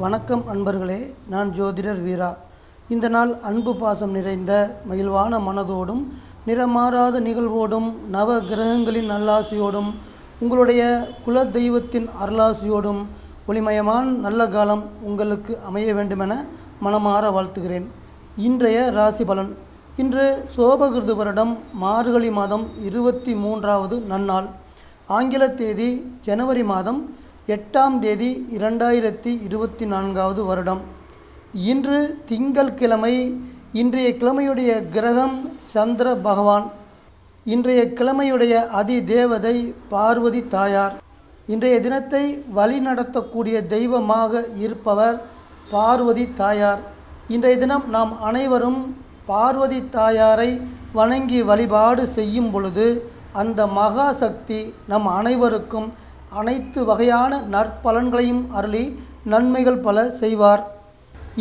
வணக்கம் அன்பர்களே, நான் ஜோதிடர் வீரா. இந்த நாள் அன்பு பாசம் நிறைந்த மகிழ்வான மனதோடும் நிறமாறாத நிகழ்வோடும் நவ கிரகங்களின் நல்லாசியோடும் உங்களுடைய குல தெய்வத்தின் அருளாசியோடும் ஒளிமயமான நல்ல காலம் உங்களுக்கு அமைய வேண்டுமென மனமாற வாழ்த்துகிறேன். இன்றைய ராசி பலன். இன்று சோபகிருது வருடம் மார்கழி மாதம் 23வது நன்னாள். ஆங்கில தேதி ஜனவரி மாதம் 8ஆம் தேதி 2024வது வருடம். இன்று திங்கள் கிழமை. இன்றைய கிழமையுடைய கிரகம் சந்திர பகவான். இன்றைய கிழமையுடைய அதி தேவதை பார்வதி தாயார். இன்றைய தினத்தை வழிநடத்தக்கூடிய தெய்வமாக இருப்பவர் பார்வதி தாயார். இன்றைய தினம் நாம் அனைவரும் பார்வதி தாயாரை வணங்கி வழிபாடு செய்யும் பொழுது அந்த மகா சக்தி நம் அனைவருக்கும் அனைத்து வகையான நற்பலன்களையும் அருளி நன்மைகள் பல செய்வார்.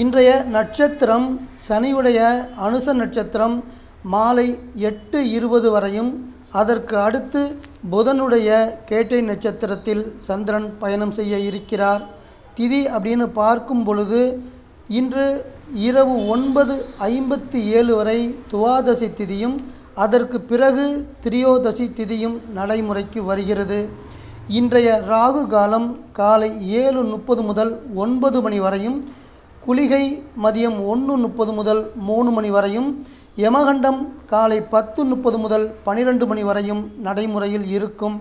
இன்றைய நட்சத்திரம் சனியுடைய அனுச நட்சத்திரம் மாலை 8:20 வரையும், அதற்கு அடுத்து புதனுடைய கேட்டை நட்சத்திரத்தில் சந்திரன் பயணம் செய்ய இருக்கிறார். திதி அப்படின்னு பார்க்கும் பொழுது இன்று இரவு 9:57 வரை துவாதசி திதியும் அதற்கு பிறகு திரியோதசி திதியும் நடைமுறைக்கு வருகிறது. இன்றைய ராகு காலம் காலை 7:30 முதல் 9 மணி வரையும், குளிகை மதியம் 1:30 முதல் 3 மணி வரையும், யமகண்டம் காலை 10:30 முதல் 12 மணி வரையும் நடைமுறையில் இருக்கும்.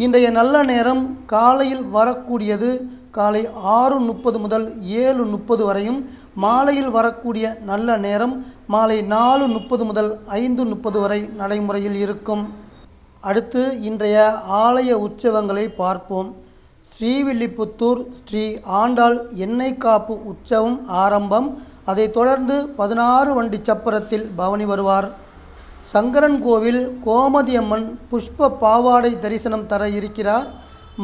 இன்றைய நல்ல நேரம் காலையில் வரக்கூடியது காலை 6:30 முதல் 7:30 வரையும், மாலையில் வரக்கூடிய நல்ல நேரம் மாலை 4:30 முதல் 5:30 வரை நடைமுறையில் இருக்கும். அடுத்து இன்றைய ஆலய உற்சவங்களை பார்ப்போம். ஸ்ரீவில்லிபுத்தூர் ஸ்ரீ ஆண்டாள் எண்ணெய் காப்பு உற்சவம் ஆரம்பம். அதைத் தொடர்ந்து 16 வண்டி சப்பரத்தில் பவனி வருவார். சங்கரன் கோவில் கோமதியம்மன் புஷ்ப பாவாடை தரிசனம் தர இருக்கிறார்.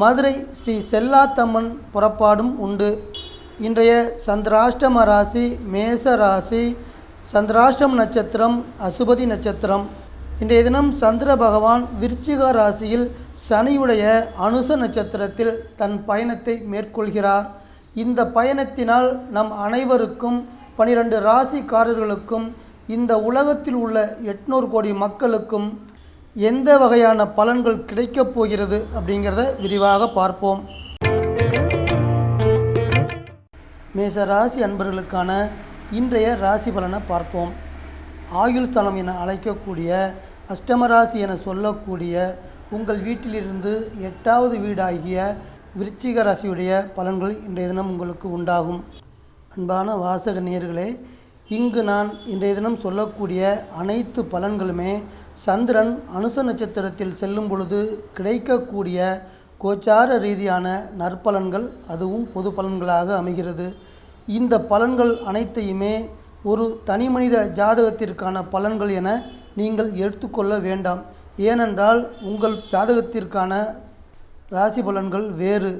மதுரை ஸ்ரீ செல்லாத்தம்மன் புறப்பாடும் உண்டு. இன்றைய சந்திராஷ்டம ராசி மேச ராசி. சந்திராஷ்டம நட்சத்திரம் அசுபதி நட்சத்திரம். இன்றைய தினம் சந்திர பகவான் விருச்சிக ராசியில் சனியுடைய அனுச நட்சத்திரத்தில் தன் பயணத்தை மேற்கொள்கிறார். இந்த பயணத்தினால் நம் அனைவருக்கும் 12 ராசிக்காரர்களுக்கும் இந்த உலகத்தில் உள்ள 800 கோடி மக்களுக்கும் எந்த வகையான பலன்கள் கிடைக்கப் போகிறது அப்படிங்கிறத விரிவாக பார்ப்போம். மேச ராசி அன்பர்களுக்கான இன்றைய ராசி பலனை பார்ப்போம். ஆயுள் ஸ்தானம் என அழைக்கக்கூடிய அஷ்டமராசி என சொல்லக்கூடிய உங்கள் வீட்டிலிருந்து 8வது வீடாகிய விருச்சிக ராசியுடைய பலன்கள் இன்றைய தினம் உங்களுக்கு உண்டாகும். அன்பான வாசக நேயர்களே, இங்கு நான் இன்றைய தினம் சொல்லக்கூடிய அனைத்து பலன்களுமே சந்திரன் அனுச நட்சத்திரத்தில் செல்லும் பொழுது கிடைக்கக்கூடிய கோச்சார ரீதியான நற்பலன்கள், அதுவும் பொது பலன்களாக அமைகிறது. இந்த பலன்கள் அனைத்தையுமே ஒரு தனி மனித ஜாதகத்திற்கான பலன்கள் என நீங்கள் எடுத்துக்கொள்ள வேண்டாம். ஏனென்றால் உங்கள் ஜாதகத்திற்கான ராசி பலன்கள் வேறு.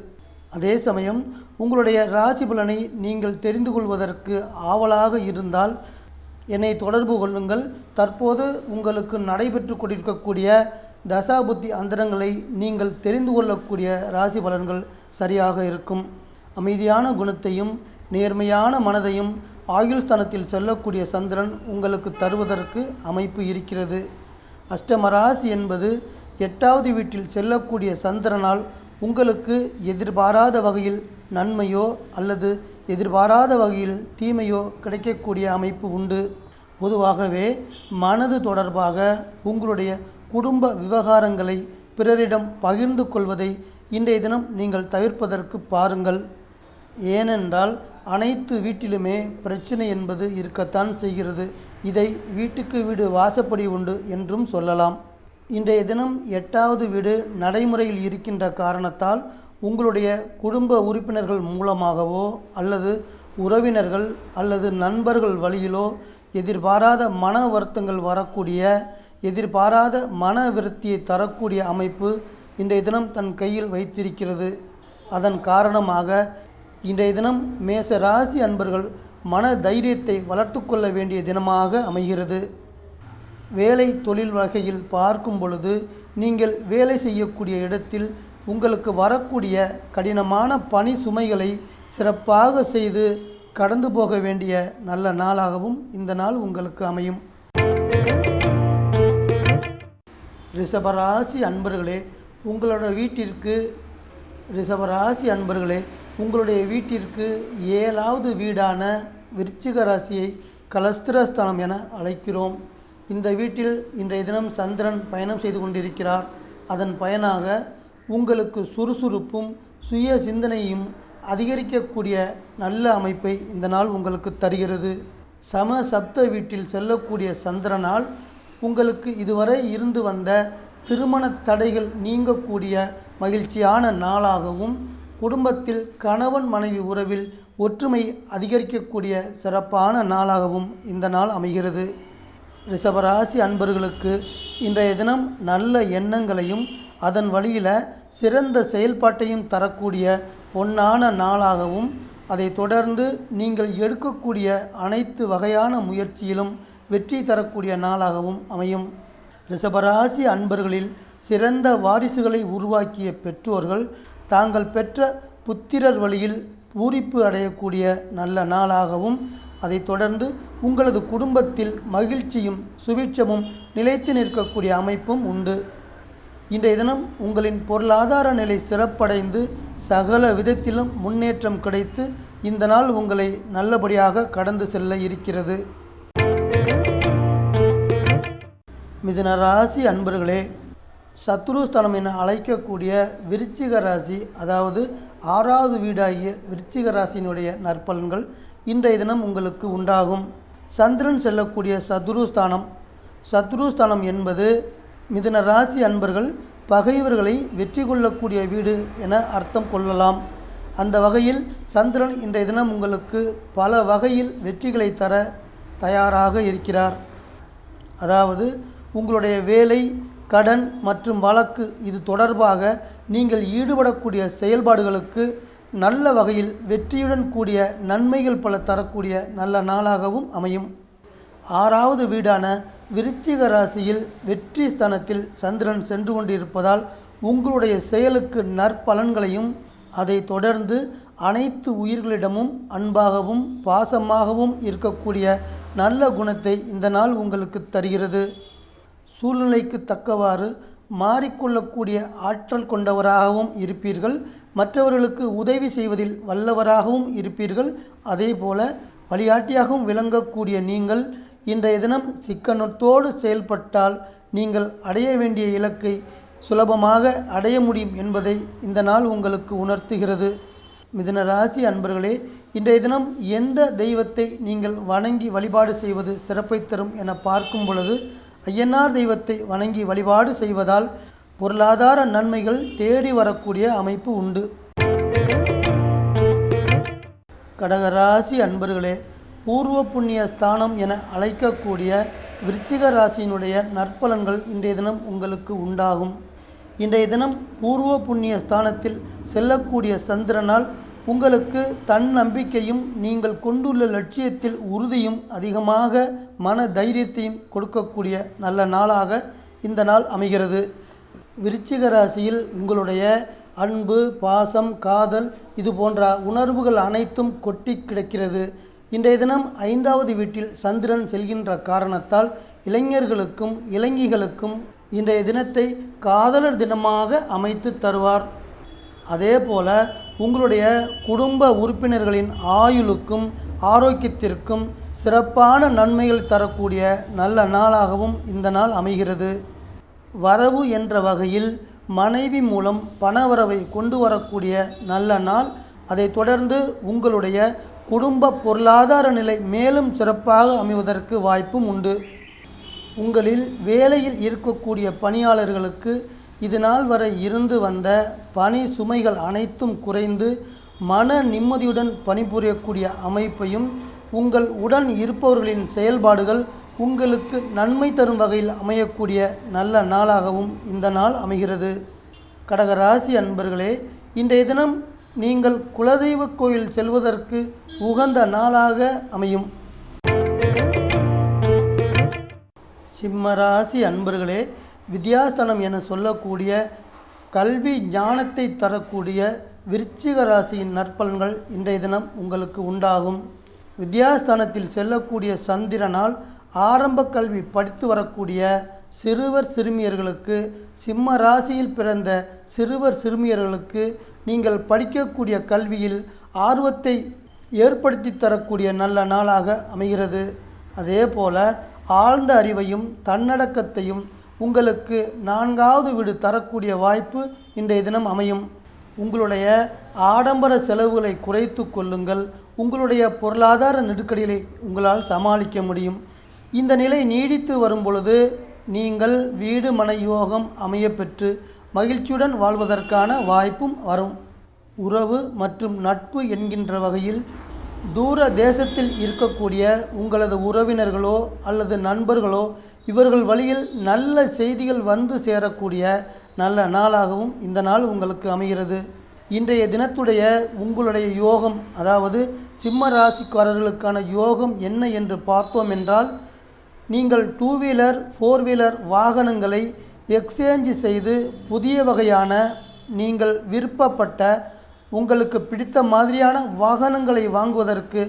அதே சமயம் உங்களுடைய ராசி பலனை நீங்கள் தெரிந்து கொள்வதற்கு ஆவலாக இருந்தால் என்னை தொடர்பு கொள்ளுங்கள். தற்போது உங்களுக்கு நடைபெற்று கொண்டிருக்கக்கூடிய தசாபுத்தி அந்தரங்களை நீங்கள் தெரிந்து கொள்ளக்கூடிய ராசி பலன்கள் சரியாக இருக்கும். அமைதியான குணத்தையும் நேர்மையான மனதையும் ஆயுள் ஸ்தானத்தில் செல்லக்கூடிய சந்திரன் உங்களுக்கு தருவதற்கு அமைப்பு இருக்கிறது. அஷ்டமராசி என்பது 8வது வீட்டில் செல்லக்கூடிய சந்திரனால் உங்களுக்கு எதிர்பாராத வகையில் நன்மையோ அல்லது எதிர்பாராத வகையில் தீமையோ கிடைக்கக்கூடிய அமைப்பு உண்டு. பொதுவாகவே மனது தொடர்பாக உங்களுடைய குடும்ப விவகாரங்களை பிறரிடம் பகிர்ந்து கொள்வதை இன்றைய தினம் நீங்கள் தவிர்ப்பதற்கு பாருங்கள். ஏனென்றால் அனைத்து வீட்டிலுமே பிரச்சனை என்பது இருக்கத்தான் செய்கிறது. இதை வீட்டுக்கு வீடு வாசப்படி உண்டு என்றும் சொல்லலாம். இன்றைய தினம் 8வது வீடு நடைமுறையில் இருக்கின்ற காரணத்தால் உங்களுடைய குடும்ப உறுப்பினர்கள் மூலமாகவோ அல்லது உறவினர்கள் அல்லது நண்பர்கள் வழியிலோ எதிர்பாராத மன வருத்தங்கள் வரக்கூடிய, எதிர்பாராத மன விருத்தியை தரக்கூடிய அமைப்பு இன்றைய தினம் தன் கையில் வைத்திருக்கிறது. அதன் காரணமாக இன்றைய தினம் மேச ராசி அன்பர்கள் மன தைரியத்தை வளர்த்து கொள்ள வேண்டிய தினமாக அமைகிறது. வேலை தொழில் வகையில் பார்க்கும் பொழுது நீங்கள் வேலை செய்யக்கூடிய இடத்தில் உங்களுக்கு வரக்கூடிய கடினமான பணி சுமைகளை சிறப்பாக செய்து கடந்து போக வேண்டிய நல்ல நாளாகவும் இந்த நாள் உங்களுக்கு அமையும். ரிஷபராசி அன்பர்களே, உங்களுடைய வீட்டிற்கு 7வது வீடான விருச்சிக ராசியை கலஸ்திரஸ்தானம் என அழைக்கிறோம். இந்த வீட்டில் இன்றைய தினம் சந்திரன் பயணம் செய்து கொண்டிருக்கிறார். அதன் பயனாக உங்களுக்கு சுறுசுறுப்பும் சுய சிந்தனையும் அதிகரிக்கக்கூடிய நல்ல அமைப்பை இந்த நாள் உங்களுக்கு தருகிறது. சம சப்த வீட்டில் செல்லக்கூடிய சந்திரனால் உங்களுக்கு இதுவரை இருந்து வந்த திருமண தடைகள் நீங்கக்கூடிய மகிழ்ச்சியான நாளாகவும், குடும்பத்தில் கணவன் மனைவி உறவில் ஒற்றுமை அதிகரிக்கக்கூடிய சிறப்பான நாளாகவும் இந்த நாள் அமைகிறது. ரிஷபராசி அன்பர்களுக்கு இன்றைய தினம் நல்ல எண்ணங்களையும் அதன் வழியில் சிறந்த செயல்பாட்டையும் தரக்கூடிய பொன்னான நாளாகவும், அதை தொடர்ந்து நீங்கள் எடுக்கக்கூடிய அனைத்து வகையான முயற்சியிலும் வெற்றி தரக்கூடிய நாளாகவும் அமையும். ரிஷபராசி அன்பர்களில் சிறந்த வாரிசுகளை உருவாக்கிய பெற்றோர்கள் தாங்கள் பெற்ற புத்திரர் வழியில் பூரிப்பு அடையக்கூடிய நல்ல நாளாகவும், அதை தொடர்ந்து உங்களது குடும்பத்தில் மகிழ்ச்சியும் சுபிட்சமும் நிலைத்து நிற்கக்கூடிய அமைப்பும் உண்டு. இன்றைய தினம் உங்களின் பொருளாதார நிலை சிறப்படைந்து சகல விதத்திலும் முன்னேற்றம் கிடைத்து இந்த நாள் உங்களை நல்லபடியாக கடந்து செல்ல இருக்கிறது. மிதுன ராசி அன்பர்களே, சத்ருஸ்தானம் என அழைக்கக்கூடிய விருச்சிக ராசி, அதாவது 6வது வீடாகிய விருச்சிக ராசியினுடைய நற்பலன்கள் இன்றைய தினம் உங்களுக்கு உண்டாகும். சந்திரன் செல்லக்கூடிய சத்ருஸ்தானம் என்பது மிதுன ராசி அன்பர்கள் பகைவர்களை வெற்றி கொள்ளக்கூடிய வீடு என அர்த்தம் கொள்ளலாம். அந்த வகையில் சந்திரன் இன்றைய தினம் உங்களுக்கு பல வகையில் வெற்றிகளை தர தயாராக இருக்கிறார். அதாவது உங்களுடைய வேலை, கடன் மற்றும் வழக்கு இது தொடர்பாக நீங்கள் ஈடுபடக்கூடிய செயல்பாடுகளுக்கு நல்ல வகையில் வெற்றியுடன் கூடிய நன்மைகள் பல தரக்கூடிய நல்ல நாளாகவும் அமையும். 6வது வீடான விருச்சிக ராசியில் வெற்றி ஸ்தானத்தில் சந்திரன் சென்று கொண்டிருப்பதால் உங்களுடைய செயலுக்கு நற்பலன்களையும், அதை தொடர்ந்து அனைத்து உயிர்களிடமும் அன்பாகவும் பாசமாகவும் இருக்கக்கூடிய நல்ல குணத்தை இந்த நாள் உங்களுக்கு தருகிறது. சூழ்நிலைக்கு தக்கவாறு மாறிக்கொள்ளக்கூடிய ஆற்றல் கொண்டவராகவும் இருப்பீர்கள். மற்றவர்களுக்கு உதவி செய்வதில் வல்லவராகவும் இருப்பீர்கள். அதேபோல வழிகாட்டியாகவும் விளங்கக்கூடிய நீங்கள் இன்றைய தினம் சிக்கனத்தோடு செயல்பட்டால் நீங்கள் அடைய வேண்டிய இலக்கை சுலபமாக அடைய முடியும் என்பதை இந்த நாள் உங்களுக்கு உணர்த்துகிறது. மிதுன ராசி அன்பர்களே, இன்றைய தினம் எந்த தெய்வத்தை நீங்கள் வணங்கி வழிபாடு செய்வது சிறப்பை தரும் என பார்க்கும் பொழுது ஐயனார் தெய்வத்தை வணங்கி வழிபாடு செய்வதால் பொருளாதார நன்மைகள் தேடி வரக்கூடிய அமைப்பு உண்டு. கடகராசி அன்பர்களே, பூர்வ புண்ணிய ஸ்தானம் என அழைக்கக்கூடிய விருச்சிக ராசியினுடைய நற்பலன்கள் இன்றைய தினம் உங்களுக்கு உண்டாகும். இன்றைய தினம் பூர்வ புண்ணிய ஸ்தானத்தில் செல்லக்கூடிய சந்திரனால் உங்களுக்கு தன்னம்பிக்கையும் நீங்கள் கொண்டுள்ள லட்சியத்தில் உறுதியும் அதிகமாக மன தைரியத்தையும் கொடுக்கக்கூடிய நல்ல நாளாக இந்த நாள் அமைகிறது. விருச்சிக ராசியில் உங்களுடைய அன்பு, பாசம், காதல் இது போன்ற உணர்வுகள் அனைத்தும் கொட்டி கிடக்கிறது. இன்றைய தினம் 5வது வீட்டில் சந்திரன் செல்கின்ற காரணத்தால் இளைஞர்களுக்கும் இளைஞிகளுக்கும் இன்றைய தினத்தை காதலர் தினமாக அமைத்து தருவார். அதே போல உங்களுடைய குடும்ப உறுப்பினர்களின் ஆயுளுக்கும் ஆரோக்கியத்திற்கும் சிறப்பான நன்மைகள் தரக்கூடிய நல்ல நாளாகவும் இந்த நாள் அமைகிறது. வரவு என்ற வகையில் மனைவி மூலம் பணவரவை கொண்டு வரக்கூடிய நல்ல நாள். அதை தொடர்ந்து உங்களுடைய குடும்ப பொருளாதார நிலை மேலும் சிறப்பாக அமைவதற்கு வாய்ப்பும் உண்டு. உங்களில் வேலையில் இருக்கக்கூடிய பணியாளர்களுக்கு இது நாள் வரை இருந்து வந்த பணி சுமைகள் அனைத்தும் குறைந்து மன நிம்மதியுடன் பணிபுரியக்கூடிய அமைப்பையும், உங்கள் உடன் இருப்பவர்களின் செயல்பாடுகள் உங்களுக்கு நன்மை தரும் வகையில் அமையக்கூடிய நல்ல நாளாகவும் இந்த நாள் அமைகிறது. கடகராசி அன்பர்களே, இன்றைய தினம் நீங்கள் குலதெய்வ கோயில் செல்வதற்கு உகந்த நாளாக அமையும். சிம்மராசி அன்பர்களே, வித்யாஸ்தானம் என சொல்லக்கூடிய கல்வி ஞானத்தை தரக்கூடிய விருச்சிக ராசியின் நற்பலன்கள் இன்றைய தினம் உங்களுக்கு உண்டாகும். வித்யாஸ்தானத்தில் செல்லக்கூடிய சந்திரனால் ஆரம்ப கல்வி படித்து வரக்கூடிய சிறுவர் சிறுமியர்களுக்கு, சிம்ம ராசியில் பிறந்த சிறுவர் சிறுமியர்களுக்கு நீங்கள் படிக்கக்கூடிய கல்வியில் ஆர்வத்தை ஏற்படுத்தி தரக்கூடிய நல்ல நாளாக அமைகிறது. அதே போல ஆழ்ந்த அறிவையும் தன்னடக்கத்தையும் உங்களுக்கு 4வது வீடு தரக்கூடிய வாய்ப்பு இன்றைய தினம் அமையும். உங்களுடைய ஆடம்பர செலவுகளை குறைத்து கொள்ளுங்கள். உங்களுடைய பொருளாதார நெருக்கடிகளை உங்களால் சமாளிக்க முடியும். இந்த நிலை நீடித்து வரும் பொழுது நீங்கள் வீடு மனை யோகம் அமைய பெற்று மகிழ்ச்சியுடன் வாழ்வதற்கான வாய்ப்பும் வரும். உறவு மற்றும் நட்பு என்கின்ற வகையில் தூர தேசத்தில் இருக்கக்கூடிய உங்களது உறவினர்களோ அல்லது நண்பர்களோ இவர்கள் வழியில் நல்ல செய்திகள் வந்து சேரக்கூடிய நல்ல நாளாகவும் இந்த நாள் உங்களுக்கு அமைகிறது. இன்றைய தினத்துடைய உங்களுடைய யோகம், அதாவது சிம்ம ராசிக்காரர்களுக்கான யோகம் என்ன என்று பார்த்தோம் என்றால், நீங்கள் 2 வீலர் 4 வீலர் வாகனங்களை எக்ஸ்சேஞ்ச் செய்து புதிய வகையான நீங்கள் விருப்பப்பட்ட உங்களுக்கு பிடித்த மாதிரியான வாகனங்களை வாங்குவதற்கு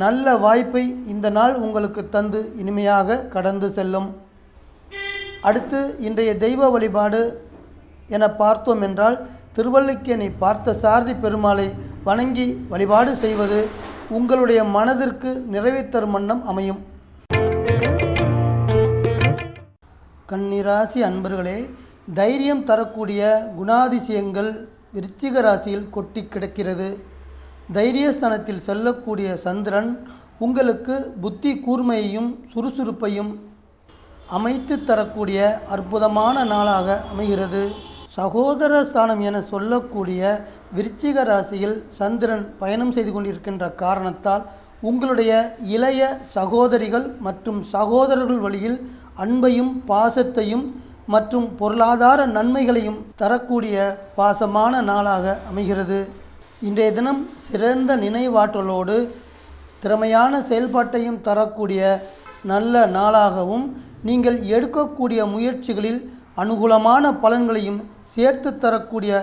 நல்ல வாய்ப்பை இந்த நாள் உங்களுக்கு தந்து இனிமையாக கடந்து செல்லும். அடுத்து இன்றைய தெய்வ வழிபாடு என பார்த்தோம் என்றால், திருவல்லிக்கேணி பார்த்த சாரதி பெருமாளை வணங்கி வழிபாடு செய்வது உங்களுடைய மனதிற்கு நிறைவை தரும் வண்ணம் அமையும். கன்னிராசி அன்பர்களே, தைரியம் தரக்கூடிய குணாதிசயங்கள் விருச்சிக ராசியில் கொட்டி கிடக்கிறது. தைரியஸ்தானத்தில் செல்லக்கூடிய சந்திரன் உங்களுக்கு புத்தி கூர்மையையும் சுறுசுறுப்பையும் அமைத்து தரக்கூடிய அற்புதமான நாளாக அமைகிறது. சகோதர ஸ்தானம் என சொல்லக்கூடிய விருச்சிக ராசியில் சந்திரன் பயணம் செய்து கொண்டிருக்கின்ற காரணத்தால் உங்களுடைய இளைய சகோதரிகள் மற்றும் சகோதரர்கள் வழியில் அன்பையும் பாசத்தையும் மற்றும் பொருளாதார நன்மைகளையும் தரக்கூடிய பாசமான நாளாக அமைகிறது. இன்றைய தினம் சிறந்த நினைவாற்றலோடு திறமையான செயல்பாட்டையும் தரக்கூடிய நல்ல நாளாகவும், நீங்கள் எடுக்கக்கூடிய முயற்சிகளில் அனுகூலமான பலன்களையும் சேர்த்து தரக்கூடிய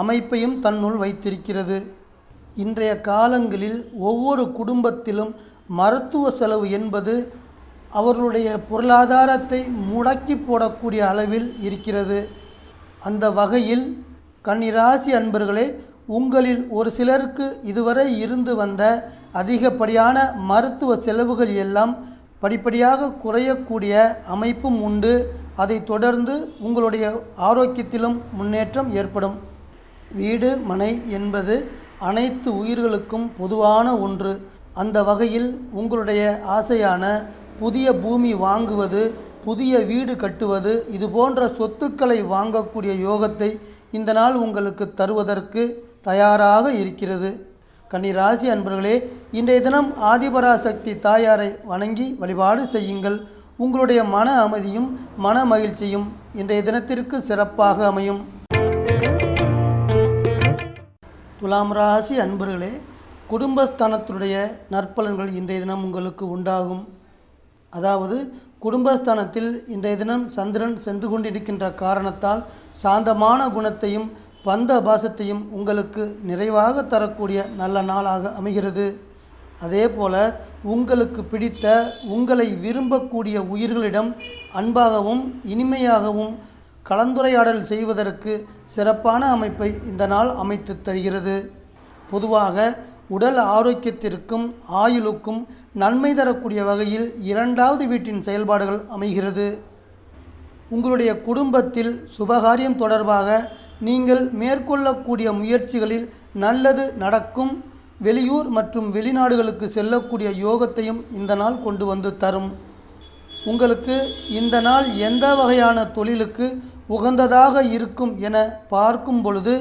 அமைப்பையும் தன்னுள் வைத்திருக்கிறது. இன்றைய காலங்களில் ஒவ்வொரு குடும்பத்திலும் மருத்துவ செலவு என்பது அவர்களுடைய பொருளாதாரத்தை முடக்கி போடக்கூடிய அளவில் இருக்கிறது. அந்த வகையில் கன்னிராசி அன்பர்களே, உங்களில் ஒரு சிலருக்கு இதுவரை இருந்து வந்த அதிகப்படியான மருத்துவ செலவுகள் எல்லாம் படிப்படியாக குறையக்கூடிய அமைப்பும் உண்டு. அதை தொடர்ந்து உங்களுடைய ஆரோக்கியத்திலும் முன்னேற்றம் ஏற்படும். வீடு மனை என்பது அனைத்து உயிர்களுக்கும் பொதுவான ஒன்று. அந்த வகையில் உங்களுடைய ஆசையான புதிய பூமி வாங்குவது, புதிய வீடு கட்டுவது, இது போன்ற சொத்துக்களை வாங்கக்கூடிய யோகத்தை இந்த நாள் உங்களுக்கு தருவதற்கு தயாராக இருக்கிறது. கன்னிராசி அன்பர்களே, இன்றைய தினம் ஆதிபராசக்தி தாயாரை வணங்கி வழிபாடு செய்யுங்கள். உங்களுடைய மன அமைதியும் மன மகிழ்ச்சியும் இன்றைய தினத்திற்கு சிறப்பாக அமையும். துலாம் ராசி அன்பர்களே, குடும்பஸ்தானத்துடைய நற்பலன்கள் இன்றைய தினம் உங்களுக்கு உண்டாகும். அதாவது குடும்பஸ்தானத்தில் இன்றைய தினம் சந்திரன் சென்று கொண்டிருக்கின்ற காரணத்தால் சாந்தமான குணத்தையும் பந்த பாசத்தையும் உங்களுக்கு நிறைவாக தரக்கூடிய நல்ல நாளாக அமைகிறது. அதே போல உங்களுக்கு பிடித்த, உங்களை விரும்பக்கூடிய உயிர்களிடம் அன்பாகவும் இனிமையாகவும் கலந்துரையாடல் செய்வதற்கு சிறப்பான அமைப்பை இந்த நாள் அமைத்து தருகிறது. பொதுவாக உடல் ஆரோக்கியத்திற்கும் ஆயுளுக்கும் நன்மை தரக்கூடிய வகையில் 2வது வீட்டின் செயல்பாடுகள் அமைகிறது. உங்களுடைய குடும்பத்தில் சுபகாரியம் தொடர்பாக நீங்கள் மேற்கொள்ளக்கூடிய முயற்சிகளில் நல்லது நடக்கும். வெளியூர் மற்றும் வெளிநாடுகளுக்கு செல்லக்கூடிய யோகத்தையும் இந்த நாள் கொண்டு வந்து தரும். உங்களுக்கு இந்த நாள் எந்த வகையான தொழிலுக்கு உகந்ததாக இருக்கும் என பார்க்கும் பொழுது,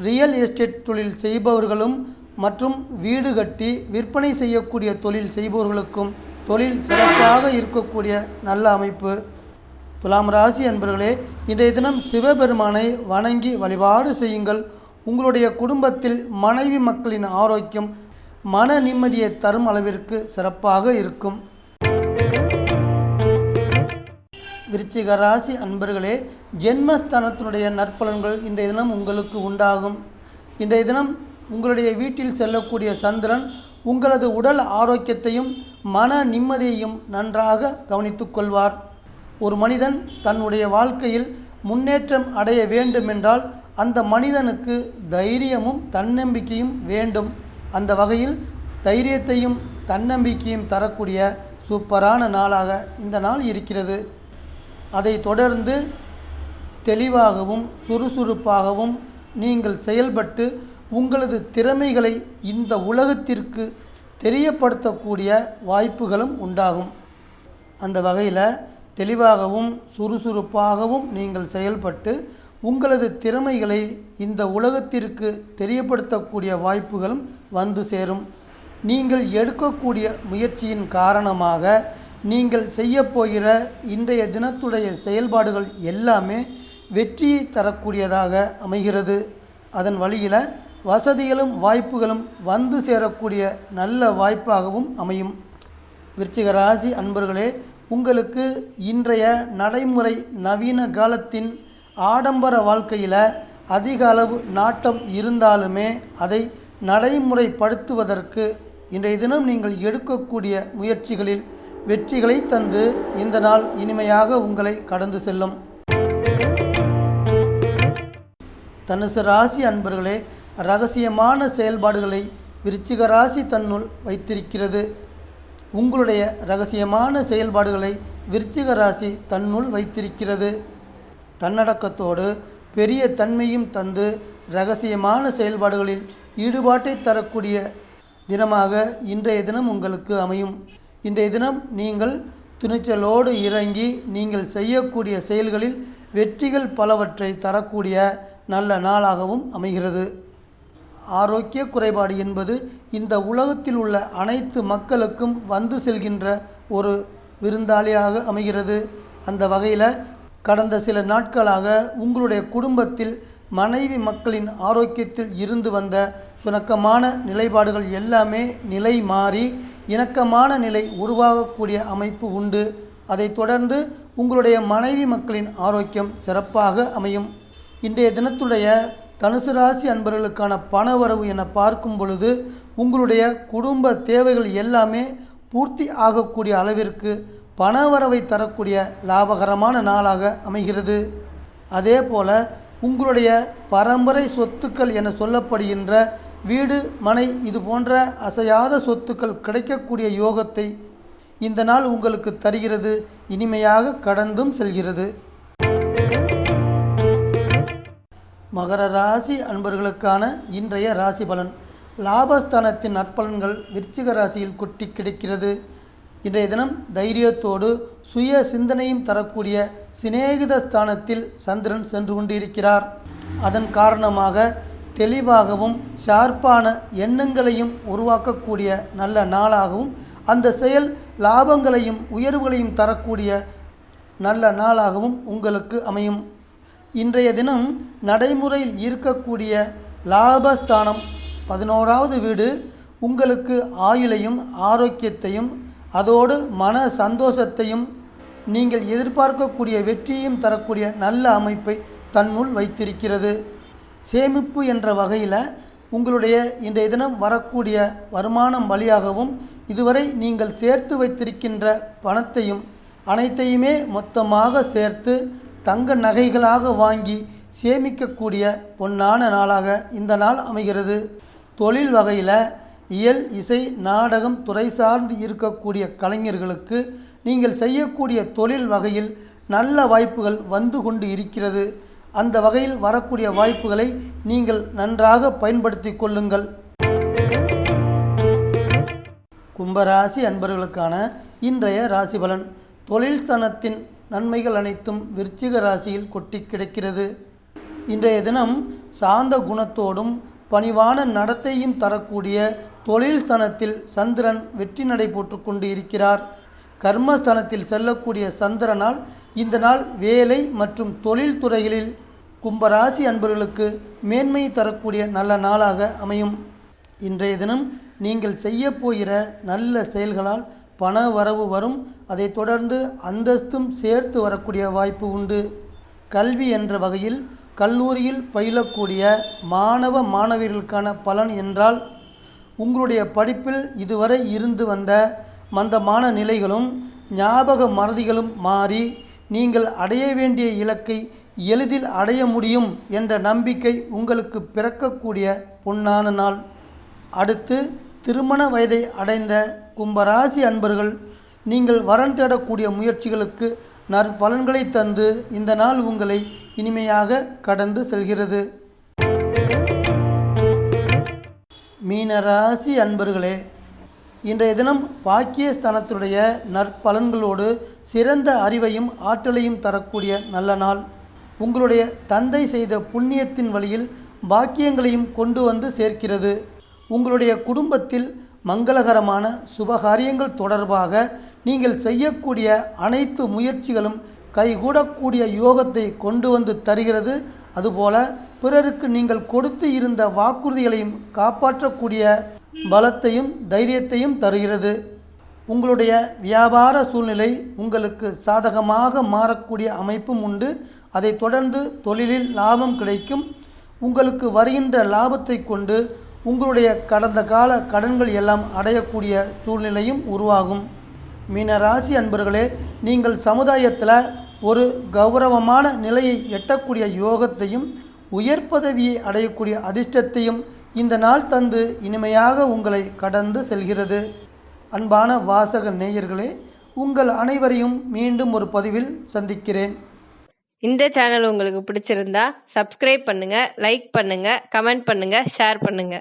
ரியல் எஸ்டேட் தொழில் செய்பவர்களும் மற்றும் வீடு கட்டி விற்பனை செய்யக்கூடிய தொழில் செய்பவர்களுக்கும் தொழில் சிறப்பாக இருக்கக்கூடிய நல்ல அமைப்பு. துலாம் ராசி அன்பர்களே, இன்றைய தினம் சிவபெருமானை வணங்கி வழிபாடு செய்யுங்கள். உங்களுடைய குடும்பத்தில் மனைவி மக்களின் ஆரோக்கியம் மன நிம்மதியை தரும் அளவிற்கு சிறப்பாக இருக்கும். விருச்சிக ராசி அன்பர்களே, ஜென்மஸ்தானத்தினுடைய நற்பலன்கள் இன்றைய தினம் உங்களுக்கு உண்டாகும். இன்றைய தினம் உங்களுடைய வீட்டில் செல்லக்கூடிய சந்திரன் உங்களது உடல் ஆரோக்கியத்தையும் மன நிம்மதியையும் நன்றாக கவனித்துக் கொள்வார். ஒரு மனிதன் தன்னுடைய வாழ்க்கையில் முன்னேற்றம் அடைய வேண்டுமென்றால் அந்த மனிதனுக்கு தைரியமும் தன்னம்பிக்கையும் வேண்டும். அந்த வகையில் தைரியத்தையும் தன்னம்பிக்கையும் தரக்கூடிய சூப்பரான நாளாக இந்த நாள் இருக்கிறது. அதை தொடர்ந்து தெளிவாகவும் சுறுசுறுப்பாகவும் நீங்கள் செயல்பட்டு உங்களது திறமைகளை இந்த உலகத்திற்கு தெரியப்படுத்தக்கூடிய வாய்ப்புகளும் உண்டாகும். அந்த வகையில் தெளிவாகவும் சுறுசுறுப்பாகவும் நீங்கள் செயல்பட்டு உங்களது திறமைகளை இந்த உலகத்திற்கு தெரியப்படுத்தக்கூடிய வாய்ப்புகளும் வந்து சேரும். நீங்கள் எடுக்கக்கூடிய முயற்சியின் காரணமாக நீங்கள் செய்யப்போகிற இன்றைய தினத்துடைய செயல்பாடுகள் எல்லாமே வெற்றியை தரக்கூடியதாக அமைகிறது. அதன் வழியில் வசதிகளும் வாய்ப்புகளும் வந்து சேரக்கூடிய நல்ல வாய்ப்பாகவும் அமையும். விருச்சிக ராசி அன்பர்களே, உங்களுக்கு இன்றைய நடைமுறை நவீன காலத்தின் ஆடம்பர வாழ்க்கையில் அதிக அளவு நாட்டம் இருந்தாலுமே அதை நடைமுறைப்படுத்துவதற்கு இன்றைய தினம் நீங்கள் எடுக்கக்கூடிய முயற்சிகளில் வெற்றிகளை தந்து இந்த நாள் இனிமையாக உங்களை கடந்து செல்லும். தனுசு ராசி அன்பர்களே, இரகசியமான செயல்பாடுகளை விருச்சிக ராசி தன்னுள் வைத்திருக்கிறது. உங்களுடைய இரகசியமான செயல்பாடுகளை விருச்சிக ராசி தன்னுள் வைத்திருக்கிறது. தன்னடக்கத்தோடு பெரிய தன்மையும் தந்து இரகசியமான செயல்பாடுகளில் ஈடுபாட்டை தரக்கூடிய தினமாக இன்றைய தினம் உங்களுக்கு அமையும். இன்றைய தினம் நீங்கள் துணிச்சலோடு இறங்கி நீங்கள் செய்யக்கூடிய செயல்களில் வெற்றிகள் பலவற்றை தரக்கூடிய நல்ல நாளாகவும் அமைகிறது. ஆரோக்கிய குறைபாடு என்பது இந்த உலகத்தில் உள்ள அனைத்து மக்களுக்கும் வந்து செல்கின்ற ஒரு விருந்தாளியாக அமைகிறது. அந்த வகையில் கடந்த சில நாட்களாக உங்களுடைய குடும்பத்தில் மனைவி மக்களின் ஆரோக்கியத்தில் இருந்து வந்த சுணக்கமான நிலைப்பாடுகள் எல்லாமே நிலை மாறி இணக்கமான நிலை உருவாகக்கூடிய அமைப்பு உண்டு. அதை தொடர்ந்து உங்களுடைய மனைவி மக்களின் ஆரோக்கியம் சிறப்பாக அமையும். இன்றைய தினத்துடைய தனுசு ராசி அன்பர்களுக்கான பணவரவு என பார்க்கும் பொழுது உங்களுடைய குடும்ப தேவைகள் எல்லாமே பூர்த்தி ஆகக்கூடிய அளவிற்கு பணவரவை தரக்கூடிய லாபகரமான நாளாக அமைகிறது. அதே போல உங்களுடைய பரம்பரை சொத்துக்கள் என சொல்லப்படுகின்ற வீடு மனை இது போன்ற அசையாத சொத்துக்கள் கிடைக்கக்கூடிய யோகத்தை இந்த நாள் உங்களுக்கு தருகிறது. இனிமையாக கடந்தும் செல்கிறது. மகர ராசி அன்பர்களுக்கான இன்றைய ராசி பலன். லாபஸ்தானத்தின் நற்பலன்கள் விருச்சிக ராசியில் கொட்டி கிடைக்கிறது. இன்றைய தினம் தைரியத்தோடு சுய சிந்தனையும் தரக்கூடிய சிநேகித ஸ்தானத்தில் சந்திரன் சென்று கொண்டிருக்கிறார். அதன் காரணமாக தெளிவாகவும் ஷார்ப்பான எண்ணங்களையும் உருவாக்கக்கூடிய நல்ல நாளாகவும் அந்த செயல் லாபங்களையும் உயர்வுகளையும் தரக்கூடிய நல்ல நாளாகவும் உங்களுக்கு அமையும். இன்றைய தினம் நடைமுறையில் இருக்கக்கூடிய லாபஸ்தானம் 11வது வீடு உங்களுக்கு ஆயுளையும் ஆரோக்கியத்தையும் அதோடு மன சந்தோஷத்தையும் நீங்கள் எதிர்பார்க்கக்கூடிய வெற்றியையும் தரக்கூடிய நல்ல அமைப்பை தன்னுள் வைத்திருக்கிறது. சேமிப்பு என்ற வகையில் உங்களுடைய இன்றைய தினம் வரக்கூடிய வருமானம் வழியாகவும் இதுவரை நீங்கள் சேர்த்து வைத்திருக்கின்ற பணத்தையும் அனைத்தையுமே மொத்தமாக சேர்த்து தங்க நகைகளாக வாங்கி சேமிக்கக்கூடிய பொன்னான நாளாக இந்த நாள் அமைகிறது. தொழில் வகையில் இயல் இசை நாடகம் துறை சார்ந்து இருக்கக்கூடிய கலைஞர்களுக்கு நீங்கள் செய்யக்கூடிய தொழில் வகையில் நல்ல வாய்ப்புகள் வந்து கொண்டு இருக்கிறது. அந்த வகையில் வரக்கூடிய வாய்ப்புகளை நீங்கள் நன்றாக பயன்படுத்தி கொள்ளுங்கள். கும்பராசி அன்பர்களுக்கான இன்றைய ராசி பலன். தொழில் ஸ்தானத்தின் நன்மைகள் அனைத்தும் விருச்சிக ராசியில் கொட்டி கிடக்கிறது. இன்றைய தினம் சாந்த குணத்தோடும் பணிவான நடத்தையும் தரக்கூடிய தொழில் ஸ்தானத்தில் சந்திரன் வெற்றி நடை போட்டு கொண்டு இருக்கிறார். கர்மஸ்தானத்தில் செல்லக்கூடிய சந்திரனால் இந்த நாள் வேலை மற்றும் தொழில் துறைகளில் கும்பராசி அன்பர்களுக்கு மேன்மை தரக்கூடிய நல்ல நாளாக அமையும். இன்றைய தினம் நீங்கள் செய்ய போகிற நல்ல செயல்களால் பண வரவு வரும். அதைத் தொடர்ந்து அந்தஸ்தும் சேர்த்து வரக்கூடிய வாய்ப்பு உண்டு. கல்வி என்ற வகையில் கல்லூரியில் பயிலக்கூடிய மாணவ மாணவியர்களுக்கான பலன் என்றால், உங்களுடைய படிப்பில் இதுவரை இருந்து வந்த மந்தமான நிலைகளும் ஞாபக மறதிகளும் மாறி நீங்கள் அடைய வேண்டிய இலக்கை எளிதில் அடைய முடியும் என்ற நம்பிக்கை உங்களுக்கு பிறக்கக்கூடிய பொன்னான நாள். அடுத்து, திருமண வயதை அடைந்த கும்பராசி அன்பர்கள், நீங்கள் வரன் தேடக்கூடிய முயற்சிகளுக்கு நற்பலன்களை தந்து இந்த நாள் உங்களை இனிமையாக கடந்து செல்கிறது. மீனராசி அன்பர்களே, இன்றைய தினம் பாக்கியஸ்தானத்துடைய நற்பலன்களோடு சிறந்த அறிவையும் ஆற்றலையும் தரக்கூடிய நல்ல நாள். உங்களுடைய தந்தை செய்த புண்ணியத்தின் வழியில் பாக்கியங்களையும் கொண்டு வந்து சேர்க்கிறது. உங்களுடைய குடும்பத்தில் மங்களகரமான சுபகாரியங்கள் தொடர்பாக நீங்கள் செய்யக்கூடிய அனைத்து முயற்சிகளும் கைகூடக்கூடிய யோகத்தை கொண்டு வந்து தருகிறது. அதுபோல பிறருக்கு நீங்கள் கொடுத்து இருந்த வாக்குறுதிகளையும் காப்பாற்றக்கூடிய பலத்தையும் தைரியத்தையும் தருகிறது. உங்களுடைய வியாபார சூழ்நிலை உங்களுக்கு சாதகமாக மாறக்கூடிய அமைப்பும் உண்டு. அதைத் தொடர்ந்து தொழிலில் லாபம் கிடைக்கும். உங்களுக்கு வருகின்ற லாபத்தை கொண்டு உங்களுடைய கடந்த கால கடன்கள் எல்லாம் அடையக்கூடிய சூழ்நிலையும் உருவாகும். மீனராசி அன்பர்களே, நீங்கள் சமுதாயத்தில் ஒரு கௌரவமான நிலையை எட்டக்கூடிய யோகத்தையும் உயர் பதவியை அடையக்கூடிய அதிர்ஷ்டத்தையும் இந்த நாள் தந்து இனிமையாக உங்களை கடந்து செல்கிறது. அன்பான வாசக நேயர்களே, உங்கள் அனைவரையும் மீண்டும் ஒரு பதிவில் சந்திக்கிறேன். இந்த சேனல் உங்களுக்கு பிடிச்சிருந்தா சப்ஸ்கிரைப் பண்ணுங்க, லைக் பண்ணுங்க, கமெண்ட் பண்ணுங்க, ஷேர் பண்ணுங்க.